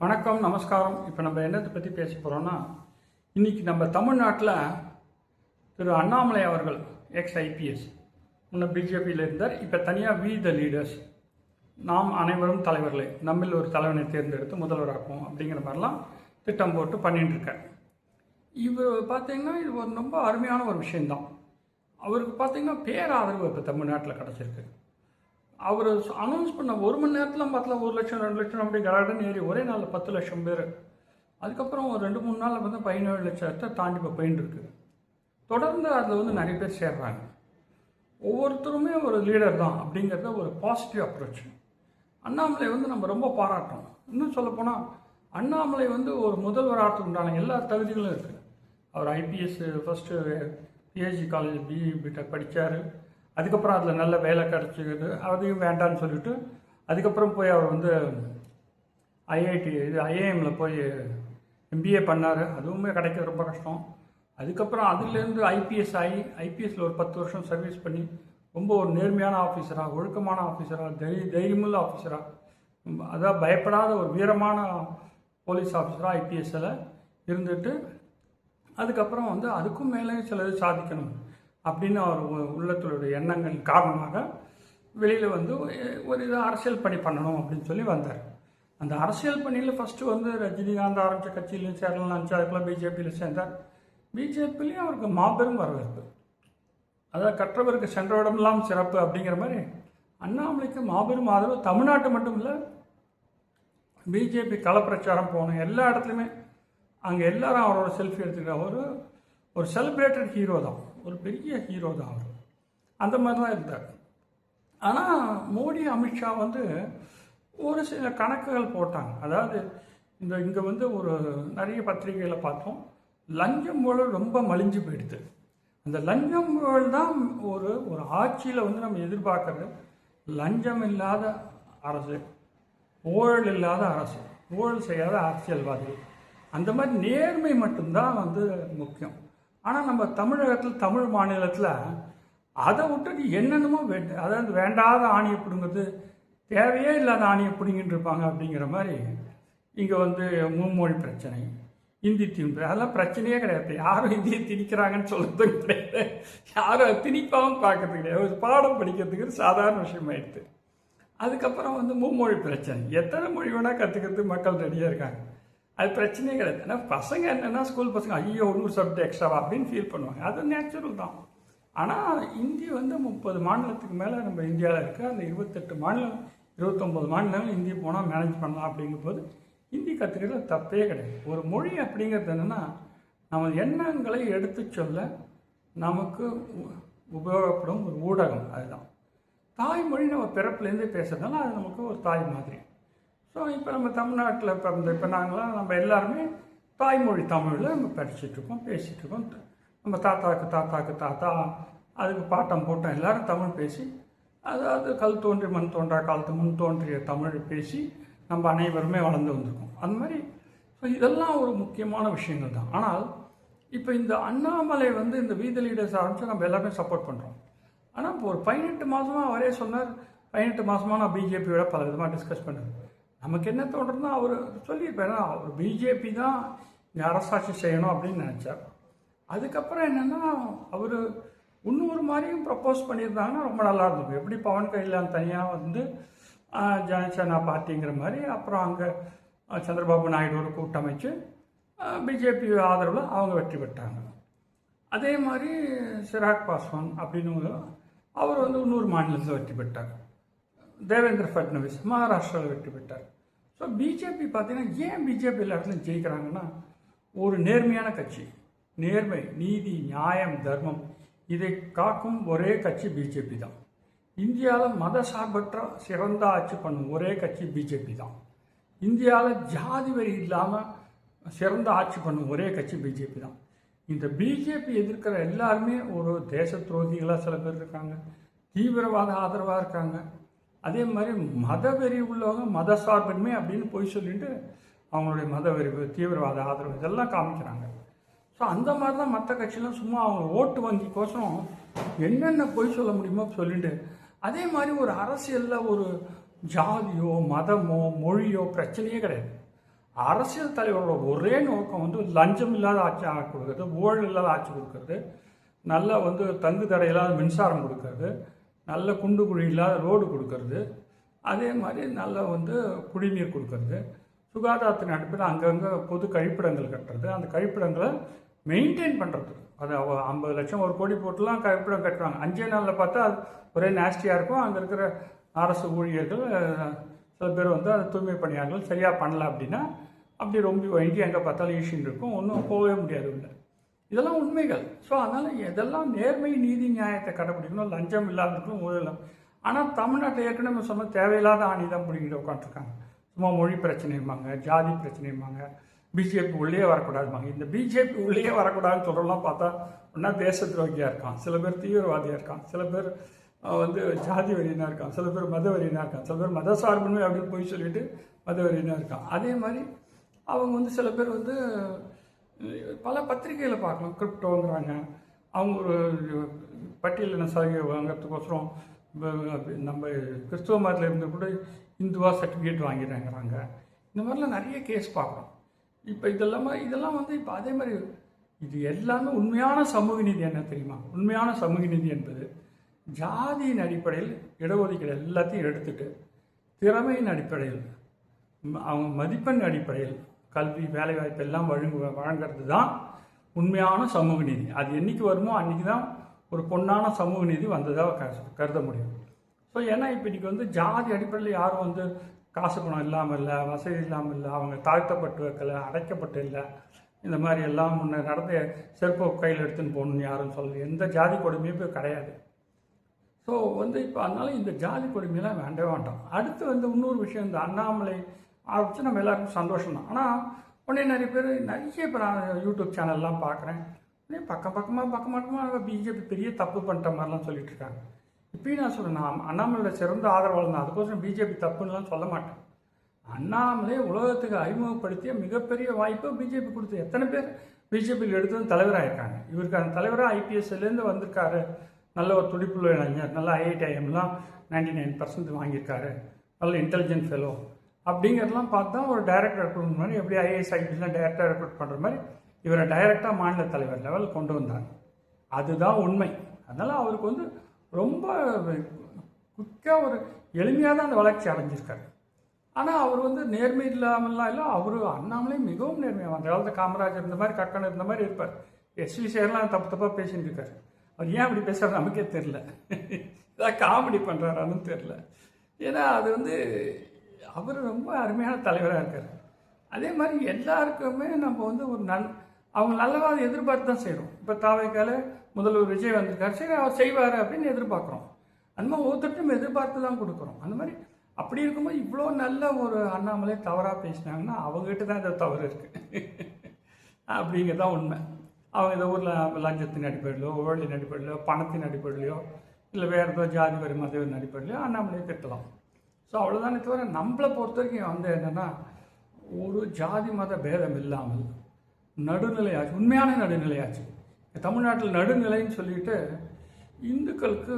வணக்கம், நமஸ்காரம். இப்போ நம்ம என்னத்தை பற்றி பேச போகிறோம்னா, இன்றைக்கி நம்ம தமிழ்நாட்டில் திரு அண்ணாமலை அவர்கள் எக்ஸ் ஐபிஎஸ் முன்ன பிஜேபியில் இருந்தார். இப்போ தனியாக வி த லீடர்ஸ், நாம் அனைவரும் தலைவர்களே, நம்மில் ஒரு தலைவனை தேர்ந்தெடுத்து முதல்வராக்குவோம் அப்படிங்கிற மாதிரிலாம் திட்டம் போட்டு பண்ணிட்டு இருக்கார். இவர் பார்த்தீங்கன்னா இது ஒரு ரொம்ப அருமையான ஒரு விஷயந்தான். அவருக்கு பார்த்தீங்கன்னா பேராதரவு இப்போ தமிழ்நாட்டில் கிடச்சிருக்கு. அவர் அனௌன்ஸ் பண்ண ஒரு மணி நேரத்தில் பார்த்தா 1 லட்சம் 2 லட்சம் அப்படி கடன் ஏறி ஒரே நாளில் 10 லட்சம் பேர். அதுக்கப்புறம் ஒரு 2-3 நாளில் வந்து 17 லட்சத்தை தாண்டி இப்போ போயின்னு இருக்குது. தொடர்ந்து அதில் நிறைய பேர் சேர்றாங்க. ஒவ்வொருத்தருமே ஒரு லீடர் தான் அப்படிங்கிறத ஒரு பாசிட்டிவ் அப்ரோச். அண்ணாமலை நம்ம ரொம்ப பாராட்டணும். இன்னும் சொல்லப்போனால் அண்ணாமலை ஒரு முதல்வராக உண்டான எல்லா தகுதிகளும் இருக்குது. அவர் IPS first PhD college BE BTech படித்தார். அதுக்கப்புறம் அதில் நல்ல வேலை கிடச்சிக்கிது. அதையும் வேண்டான்னு சொல்லிவிட்டு அதுக்கப்புறம் போய் அவர் ஐஏஎம்மில் போய் எம்பிஏ பண்ணார். அதுவுமே கிடைக்கிறது ரொம்ப கஷ்டம். அதுக்கப்புறம் அதுலேருந்து ஐபிஎஸ் ஆகி ஐபிஎஸ்சில் ஒரு 10 வருஷம் சர்வீஸ் பண்ணி ரொம்ப ஒரு நேர்மையான ஆஃபீஸராக, ஒழுக்கமான ஆஃபீஸராக, தைரியமுள்ள ஆஃபீஸராக, அதாவது பயப்படாத ஒரு வீரமான போலீஸ் ஆஃபீஸராக ஐபிஎஸ்சில் இருந்துட்டு அதுக்கப்புறம் அதுக்கும் மேலே சிலது சாதிக்கணும் அப்படின்னு அவர் உள்ளத்துடைய எண்ணங்கள் காரணமாக வெளியில் ஒரு இது அரசியல் பணி பண்ணணும் அப்படின்னு சொல்லி வந்தார். அந்த அரசியல் பணியில் ஃபஸ்ட்டு ரஜினிகாந்த் ஆரம்பித்த கட்சியிலையும் சேரலாம் நினச்சி அதுக்குள்ள பிஜேபியில் சேர்ந்தார். பிஜேபிலையும் அவருக்கு மாபெரும் வரவேற்பு. அதாவது கற்றவருக்கு சென்றவிடமெல்லாம் சிறப்பு அப்படிங்கிற மாதிரி அண்ணாமலைக்கு மாபெரும் ஆதரவு. தமிழ்நாட்டு மட்டும் இல்லை, பிஜேபி களப்பிரச்சாரம் போன எல்லா இடத்துலையுமே அங்கே எல்லாரும் அவரோட செல்ஃபி எடுத்துக்கிற ஒரு செலிப்ரேட்டட் ஹீரோ தான், ஒரு பெரிய ஹீரோ தான் அவர். அந்த மாதிரி தான் இருந்தார். ஆனால் மோடி, அமித்ஷா ஒரு சில கணக்குகள் போட்டாங்க. அதாவது இங்கே ஒரு நிறைய பத்திரிகையில் பார்த்தோம், லஞ்சம் ஊழல் ரொம்ப மலிஞ்சு போயிடுது. அந்த லஞ்சம் ஊழல் தான் ஒரு ஆட்சியில் நம்ம எதிர்பார்க்கறது. லஞ்சம் இல்லாத அரசு, ஊழல் இல்லாத அரசு, ஊழல் செய்யாத அரசியல்வாதிகள், அந்த மாதிரி நேர்மை மட்டும்தான் முக்கியம். ஆனால் நம்ம தமிழகத்தில், தமிழ் மாநிலத்தில் அதை விட்டுட்டு என்னென்னமோ அதாவது வேண்டாத ஆணியை பிடுங்கிறது, தேவையே இல்லாத ஆணியை பிடுங்கிட்டு இருப்பாங்க. அப்படிங்கிற மாதிரி இங்கே மும்மொழி பிரச்சனை, இந்தி திணிப்பு, அதெல்லாம் பிரச்சனையே கிடையாது. யாரும் இந்தியை திணிக்கிறாங்கன்னு சொல்கிறதும் கிடையாது, யாரும் திணிப்பாகவும் பார்க்கறது கிடையாது. ஒரு பாடம் படிக்கிறதுக்கு சாதாரண விஷயம் ஆயிடுது. அதுக்கப்புறம் மும்மொழி பிரச்சனை, எத்தனை மொழி வேணால் கற்றுக்கிறதுக்கு மக்கள் ரெடியாக இருக்காங்க. அது பிரச்சனையே கிடையாது. ஏன்னா பசங்க என்னென்னா, ஸ்கூல் பசங்க ஐயோ 100 சப்ஜெக்ட் எக்ஸ்ட்ராவா அப்படின்னு ஃபீல் பண்ணுவாங்க. அது நேச்சுரல் தான். ஆனால் இந்தி 30 மாநிலத்துக்கு மேலே நம்ம இந்தியாவில் இருக்குது. அந்த 28 மாநிலம் 29 மாநிலங்கள் இந்தி போனால் மேனேஜ் பண்ணலாம். அப்படிங்கும்போது ஹிந்தி கற்றுக்கிறது தப்பே கிடையாது. ஒரு மொழி அப்படிங்கிறது என்னென்னா, நம்ம எண்ணங்களை எடுத்து சொல்ல நமக்கு உபயோகப்படும் ஒரு ஊடகம். அதுதான் தாய்மொழி. நம்ம பிறப்புலேருந்தே பேசுறதுனால அது நமக்கு ஒரு தாய் மாதிரி. ஸோ இப்போ நம்ம தமிழ்நாட்டில் இப்போ நம்ம எல்லாருமே தாய்மொழி தமிழில் நம்ம படிச்சுட்ருக்கோம், பேசிகிட்ருக்கோம். நம்ம தாத்தாவுக்கு தாத்தா அதுக்கு பாட்டம் போட்டோம், எல்லோரும் தமிழ் பேசி, அதாவது கல் தோன்றி மண் தோன்றா காலத்து முன் தோன்றிய தமிழ் பேசி நம்ம அனைவருமே வளர்ந்து வந்திருக்கோம். அந்த மாதிரி ஸோ இதெல்லாம் ஒரு முக்கியமான விஷயங்கள் தான். ஆனால் இப்போ இந்த அண்ணாமலை இந்த வீத லீடர்ஸ் ஆரம்பித்து நம்ம எல்லாருமே சப்போர்ட் பண்ணுறோம். ஆனால் இப்போ ஒரு 18 மாதமாக அவரே சொன்னார், 18 மாதமாக நான் பிஜேபியோட பல விதமாக டிஸ்கஸ் பண்ணேன். நமக்கு என்ன தோன்றதுன்னா, அவர் சொல்லியிருப்பார், அவர் பிஜேபி தான் இங்கே அரசாட்சி செய்யணும் அப்படின்னு நினச்சார். அதுக்கப்புறம் என்னென்னா, அவர் இன்னொரு மாதிரியும் ப்ரப்போஸ் பண்ணியிருந்தாங்கன்னா ரொம்ப நல்லா இருந்தது. எப்படி பவன் கல்யாண் தனியாக ஜனசேனா பார்ட்டிங்கிற மாதிரி, அப்புறம் அங்கே சந்திரபாபு நாயுடு கூட்டமைச்சு பிஜேபி ஆதரவில் அவங்க வெற்றி பெற்றாங்க. அதே மாதிரி சிராக் பாஸ்வான் அப்படின்னு அவர் இன்னொரு மாநிலத்தில் வெற்றி பெற்றார். தேவேந்திர ஃபட்னவிஸ் மகாராஷ்டிராவில் வெற்றி பெற்றார். ஸோ பிஜேபி பார்த்தீங்கன்னா, ஏன் பிஜேபி எல்லா இடத்துலையும் ஜெயிக்கிறாங்கன்னா, ஒரு நேர்மையான கட்சி, நேர்மை, நீதி, நியாயம், தர்மம் இதை காக்கும் ஒரே கட்சி பிஜேபி தான். இந்தியாவில் மத சார்பற்ற சிறந்த ஆட்சி பண்ணும் ஒரே கட்சி பிஜேபி தான். இந்தியாவில் ஜாதி வரி இல்லாமல் சிறந்த ஆட்சி பண்ணும் ஒரே கட்சி பிஜேபி தான். இந்த பிஜேபி எதிர்க்கிற எல்லாருமே ஒரு தேச துரோகிகளாக சில பேர் இருக்காங்க, தீவிரவாத ஆதரவாக இருக்காங்க. அதே மாதிரி மதவெறி உள்ளவங்க மத சார்பின்மை அப்படின்னு போய் சொல்லிட்டு அவங்களுடைய மதவெறி, தீவிரவாத ஆதரவு இதெல்லாம் காமிக்கிறாங்க. ஸோ அந்த மாதிரி தான் மற்ற கட்சியெலாம் சும்மா அவங்க ஓட்டு வங்கிக்கோசரம் என்னென்ன பொய் சொல்ல முடியுமோ சொல்லிட்டு, அதே மாதிரி ஒரு அரசியலில் ஒரு ஜாதியோ மதமோ மொழியோ பிரச்சனையே கிடையாது. அரசியல் தலைவரோட ஒரே நோக்கம் வந்து லஞ்சம் இல்லாத ஆட்சி கொடுக்கறது, ஊழல் இல்லாத ஆட்சி கொடுக்கறது, நல்ல வந்து தங்கு தடை இல்லாத மின்சாரம் கொடுக்கறது, நல்ல குண்டு குழி இல்லாத ரோடு கொடுக்கறது, அதே மாதிரி நல்ல வந்து குடிநீர் கொடுக்கறது, சுகாதாரத்தின் அடிப்படையில் அங்கங்கே பொது கழிப்பிடங்கள் கட்டுறது, அந்த கழிப்பிடங்களை மெயின்டைன் பண்ணுறது. அது 50 லட்சம் 1 கோடி போட்டுலாம் கழிப்பிடம் கட்டுறாங்க. 5 நாளில் பார்த்தா அது ஒரே நாஸ்டியாக இருக்கும். அங்கே இருக்கிற அரசு ஊழியர்கள் சில பேர் வந்து அது தூய்மை பணியாளர்கள் சரியாக பண்ணல அப்படின்னா அப்படி ரொம்ப வங்கி எங்கே பார்த்தாலும் ஈஷின்னு இருக்கும், ஒன்றும் போகவே முடியாது இல்லை. இதெல்லாம் உண்மைகள். ஸோ அதனால் எதெல்லாம் நேர்மை நீதி நியாயத்தை கடைப்பிடிக்கணும், லஞ்சம் இல்லாததுக்கும் ஊழல். ஆனால் தமிழ்நாட்டில் ஏற்கனவே சொன்ன தேவையில்லாத ஆணி தான் பிடிக்கிட்டு உட்காந்துருக்காங்க. சும்மா மொழி பிரச்சனைம்பாங்க, ஜாதி பிரச்சனைம்பாங்க, பிஜேபி உள்ளே வரக்கூடாதுமாங்க. இந்த பிஜேபி உள்ளே வரக்கூடாதுன்னு சொல்கிறலாம் பார்த்தா ஒன்றா தேச துரோகியாக இருக்கான், சில பேர் தீவிரவாதியாக இருக்கான், சில பேர் வந்து ஜாதி வெறியனாக இருக்கான், சில பேர் மத வெறியனாக இருக்கான், சில பேர் மத சார்புமே அப்படின்னு போய் சொல்லிட்டு மத வெறியனாக இருக்கான். அதே மாதிரி அவங்க வந்து சில பேர் வந்து பல பத்திரிகையில் பார்க்கலாம் கிரிப்டோங்கிறாங்க. அவங்க ஒரு பட்டியலின சலுகை வாங்கிறதுக்கோசரம் நம்ம கிறிஸ்துவ மதத்தில் இருந்து கூட இந்துவாக சர்டிஃபிகேட் வாங்கிடுறாங்கிறாங்க. இந்த மாதிரிலாம் நிறைய கேஸ் பார்க்குறோம். இப்போ இதெல்லாம் வந்து இப்போ அதே மாதிரி இது எல்லாமே உண்மையான சமூக நீதி என்ன தெரியுமா? உண்மையான சமூக நீதி என்பது ஜாதியின் அடிப்படையில் இடஒதுக்கீடு எல்லாத்தையும் எடுத்துட்டு திறமையின் அடிப்படையில் அவங்க மதிப்பெண் அடிப்படையில் கல்வி வேலைவாய்ப்பு எல்லாம் வழங்கிறது தான் உண்மையான சமூக நீதி. அது என்றைக்கு வருமோ அன்றைக்கி தான் ஒரு பொன்னான சமூக நீதி வந்ததாக கருத முடியும். ஸோ ஏன்னா இப்போ இன்றைக்கி வந்து ஜாதி அடிப்படையில் யாரும் வந்து காசு பணம் இல்லாமல் இல்லை, வசதி இல்லாமல் இல்லை, அவங்க தாழ்த்தப்பட்டு வைக்கலை, அடைக்கப்பட்டு இல்லை, இந்த மாதிரி எல்லாம் முன்னே நடந்த செருப்பை கையில் எடுத்துன்னு போகணுன்னு யாரும் சொல்லலை. எந்த ஜாதி கொடுமையும் இப்போ கிடையாது. ஸோ வந்து இப்போ அதனால் இந்த ஜாதி கொடுமையெல்லாம் வேண்டவே வேண்டாம். அடுத்து வந்து இன்னொரு விஷயம், இந்த அண்ணாமலை ஆரம்பித்து நம்ம எல்லாருக்கும் சந்தோஷம் தான். ஆனால் உடனே நிறைய பேர் இப்போ நான் யூடியூப் சேனல்லாம் பார்க்குறேன், உடனே பக்கமாக பிஜேபி பெரிய தப்பு பண்ணிட்ட மாதிரிலாம் சொல்லிட்டு இருக்காங்க. இப்பயும் நான் சொல்கிறேன், நான் அண்ணாமலையோட சிறந்த ஆதரவாளர் தான். அதுக்கோசரம் பிஜேபி தப்புன்னெலாம் சொல்ல மாட்டேன். அண்ணாமலை உலகத்துக்கு அறிமுகப்படுத்திய மிகப்பெரிய வாய்ப்பு பிஜேபி கொடுத்து எத்தனை பேர் பிஜேபியில் எடுத்து தலைவராக இருக்காங்க. இவருக்கு அந்த தலைவராக ஐபிஎஸ்லேருந்து வந்திருக்காரு, நல்ல ஒரு துடிப்புள்ள இளைஞர், நல்ல IITIMலாம் 99% வாங்கியிருக்காரு, நல்ல இன்டெலிஜென்ட் ஃபெலோ அப்படிங்கிறதெல்லாம் பார்த்து தான் ஒரு டைரக்டர் ரெக்ரூட் மாதிரி எப்படி IAS IPSலாம் டைரக்டாக ரெக்ரூட் பண்ணுற மாதிரி இவரை டைரெக்டாக மாநில தலைவர் லெவல் கொண்டு வந்தாங்க. அதுதான் உண்மை. அதனால் அவருக்கு வந்து ரொம்ப குயிக்காக ஒரு எளிமையாக தான் அந்த வளர்ச்சி அடைஞ்சிருக்காரு. ஆனால் அவர் வந்து நேர்மை இல்லாமல்லாம் இல்லை, அவர் அண்ணாமலை மிகவும் நேர்மையாக அந்த காலத்தில் காமராஜர் இருந்த மாதிரி கக்கன் இருந்த மாதிரி இருப்பார். SV சேரெலாம் தப்பாக பேசின்னு இருக்காரு. அவர் ஏன் அப்படி பேசுகிறார் நமக்கே தெரில, ஏதாவது காமெடி பண்ணுறாரான்னு தெரில. ஏன்னா அது வந்து அவர் ரொம்ப அருமையான தலைவராக இருக்கார். அதே மாதிரி எல்லாருக்குமே நம்ம வந்து ஒரு அவங்க நல்லவாத எதிர்பார்த்து தான் செய்கிறோம். இப்போ தாவைக்கால முதல்வர் விஜய் வந்திருக்காரு, சரி அவர் செய்வார் அப்படின்னு எதிர்பார்க்குறோம். அந்த மாதிரி ஒவ்வொருத்தருக்கும் எதிர்பார்த்து தான் கொடுக்குறோம். அந்த மாதிரி அப்படி இருக்கும்போது இவ்வளோ நல்ல ஒரு அண்ணாமலை தவறாக பேசினாங்கன்னா அவங்ககிட்ட தான் இந்த தவறு இருக்குது அப்படிங்கிறது தான் உண்மை. அவங்க இந்த ஊரில் லஞ்சத்தின் அடிப்படையிலோ, ஊழலின் அடிப்படையிலோ, பணத்தின் அடிப்படையிலையோ, இல்லை வேறு ஏதோ ஜாதி வரி மதவின் அடிப்படையிலையோ அண்ணாமலையை திட்டலாம். ஸோ அவ்வளோதானே தவிர நம்மளை பொறுத்த வரைக்கும் வந்து என்னென்னா ஒரு ஜாதி மத பேதம் இல்லாமல் நடுநிலையாச்சு, உண்மையான நடுநிலையாச்சு. தமிழ்நாட்டில் நடுநிலைன்னு சொல்லிட்டு இந்துக்களுக்கு